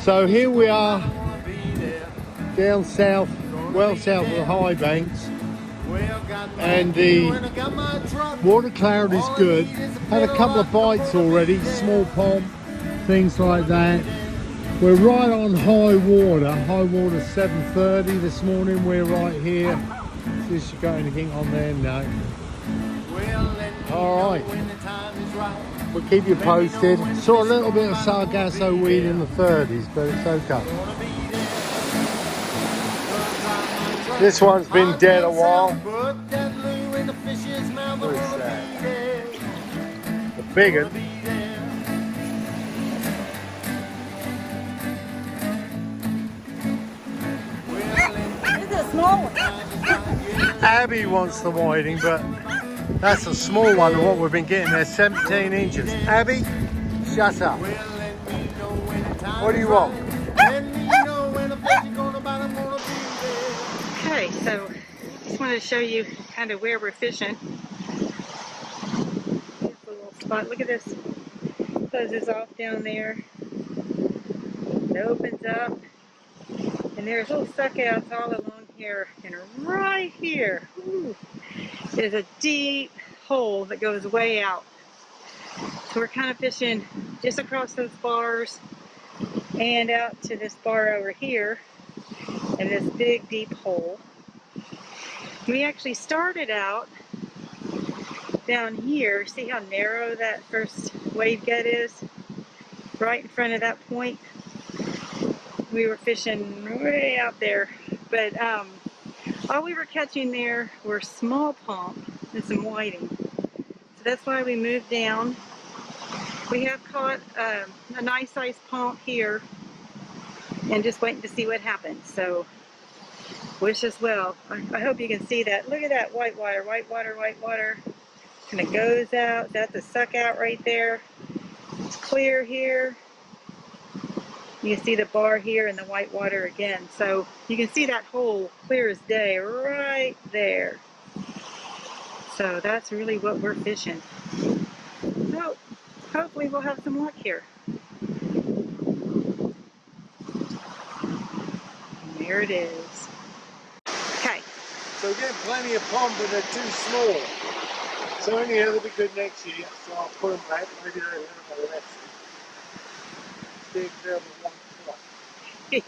So here we are down south, well south of the high banks, and the water clarity is good. Had a couple of bites already, small pomp, things like that. We're right on high water 7:30 this morning. We're right here. See if you got anything on there? No. All right, we'll keep you posted. Saw a little bit of sargasso weed in the 30s, but it's okay. This one's been dead a while. What is that? The big one. This is a small one. Abby wants the whiting, but that's a small one of what we've been getting there, 17 inches. Abby, shut up. What do you want? Okay, so just wanted to show you kind of where we're fishing. Here's the little spot. Look at this. Closes off down there. It opens up. And there's little suckouts all along here. And right here, ooh, there's a deep hole that goes way out. So we're kind of fishing just across those bars and out to this bar over here and this big deep hole. We actually started out down here. See how narrow that first wave get is? Right in front of that point. We were fishing way out there, but all we were catching there were small pomp and some whiting. So that's why we moved down. We have caught a nice sized pomp here and just waiting to see what happens. So wish us well. I hope you can see that. Look at that white water, white water, white water. Kind of goes out. That's a suck out right there. It's clear here. You can see the bar here and the white water again. So you can see that hole clear as day right there. So that's really what we're fishing. So hopefully we'll have some luck here. And there it is. Okay. So we're getting plenty of pomp, but they're too small. So anyhow, they'll be good next year. So I'll put them back. Maybe they're a little bit less. Big level one. At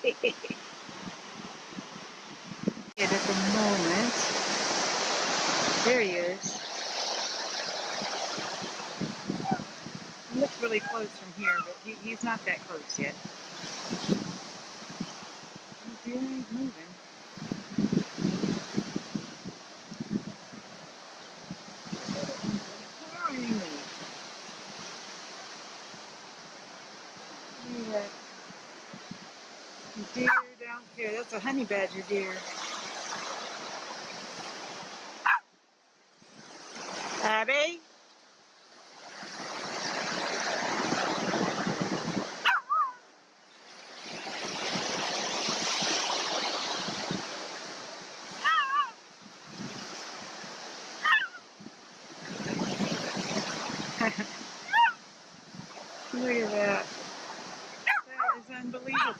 the moment, there he is. He looks really close from here, but he's not that close yet. He's moving. Look at that deer down there. That's a honey badger deer. Abby? Look at that. That is unbelievable.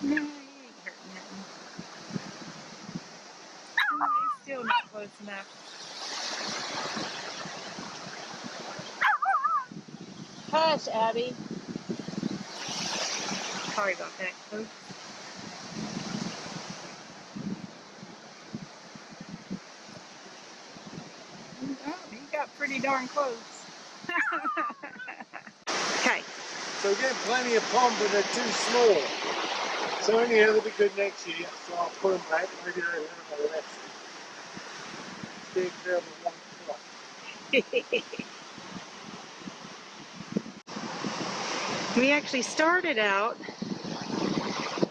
No, he ain't hurting nothing. No, he's still not close enough. Hush, Abby. Sorry about that, folks. Oh, he got pretty darn close. Okay. So we're getting plenty of pomp, but they're too small. So anyhow, they'll be good next year. So I'll put them back. Maybe they're a little bit less. Big level one. We actually started out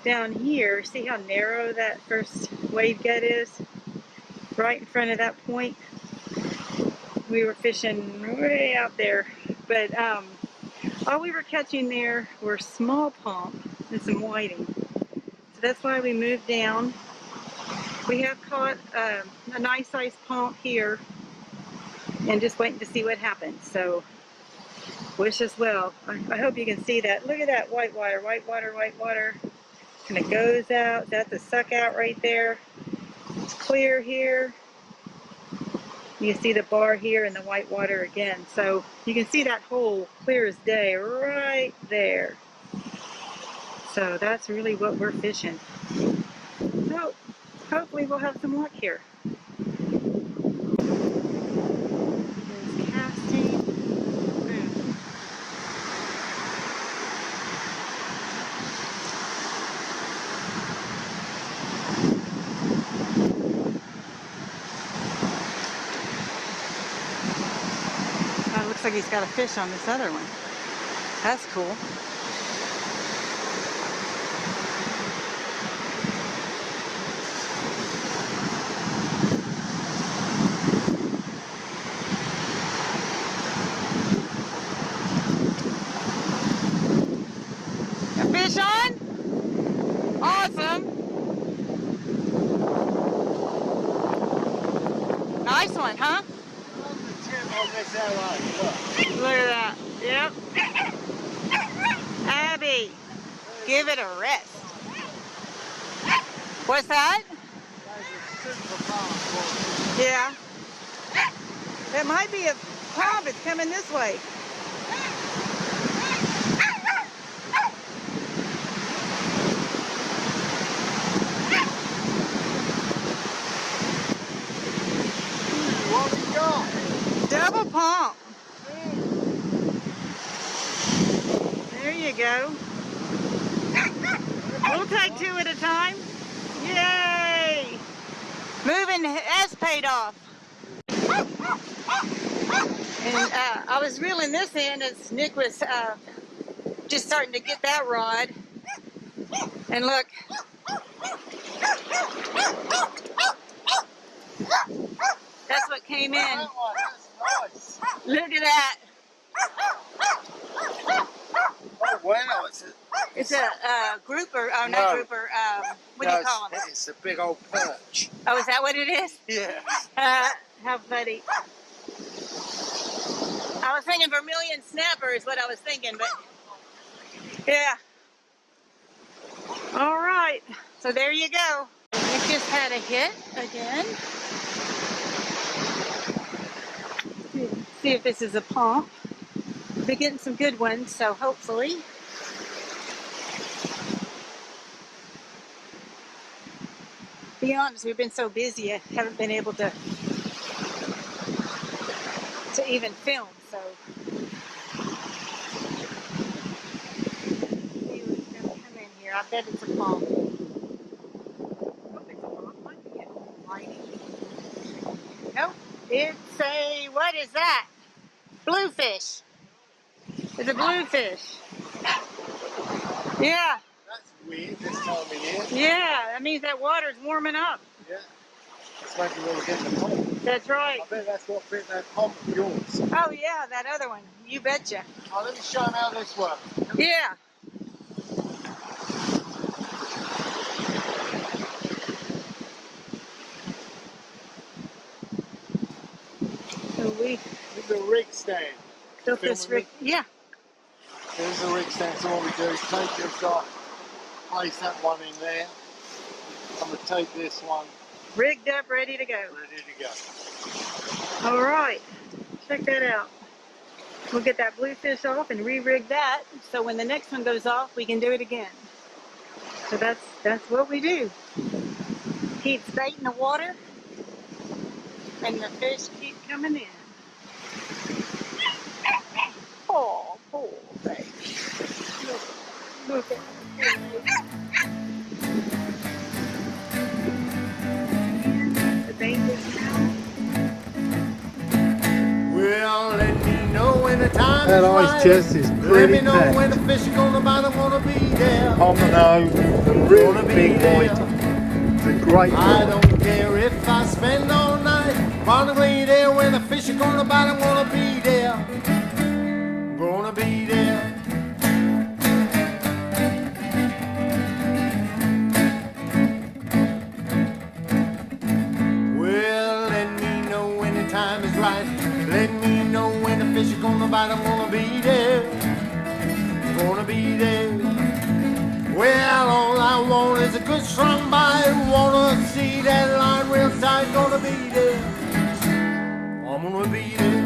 down here. See how narrow that first wave get is? right in front of that point. We were fishing way out there, but all we were catching there were small pomp and some whiting. So that's why we moved down. We have caught a nice sized pomp here and just waiting to see what happens. So wish us well. I hope you can see that. Look at that white water, white water, white water. And it goes out. That's a suck out right there. It's clear here. You can see the bar here and the white water again. So you can see that hole clear as day right there. So that's really what we're fishing. So hopefully we'll have some luck here. There's casting. Boom. Oh, it looks like he's got a fish on this other one. That's cool. A fish on? Awesome. Nice one, huh? Look at that. Yep. Abby, give it a rest. What's that? Yeah. It might be a pomp. It's coming this way. What we got? Double pomp. There you go. We'll take two at a time. Yay! Moving has paid off. And I was reeling this in as Nick was just starting to get that rod. And look. That's what came in. That's nice. Look at that. Oh wow, It's a grouper. Oh, not No. grouper. What do you call them? It's a big old perch. Oh, is that what it is? Yeah. How funny. I was thinking vermilion snapper is what I was thinking, but yeah. All right. So there you go. We just had a hit again. See if this is a pomp. We're getting some good ones, so hopefully. Be honest, we've been so busy, I haven't been able to even film, so. See what's gonna come in here. I bet it's a pomp. Hope it's a pomp. Might be a whiting. Nope. It's a, what is that? Bluefish. It's a bluefish. Yeah. That's weird this time of year. Yeah, that means that water's warming up. Yeah. That's maybe where we're getting the pomp. That's right. I bet that's what bit that pomp of yours. Oh yeah, that other one. You betcha. Oh, let me show them how this works. Yeah. So we With the rig stand. built this rig. Yeah. There's the rig stand. So what we do is take this guy, place that one in there. I'm going to take this one. Rigged up, ready to go. Ready to go. All right. Check that out. We'll get that bluefish off and re-rig that, so when the next one goes off, we can do it again. So that's what we do. Keep bait in the water, and the fish keep coming in. Oh, poor baby. Look at the baby now. Well, let me know when the time That is ice right. chest is Let pretty me know packed. when the fish are gonna bite. I wanna be there. Pompano, the really Wanna be big there. white. The great I for it. don't care if I spend all night. Gonna be there when the fish are gonna bite. I'm gonna be there. Gonna be there. Well, let me know when the time is right. Let me know when the fish are gonna bite. I'm gonna be there. Gonna be there. Well, all I want is a good strong bite. Wanna see that line real tight. Gonna be there. I'm gonna be there.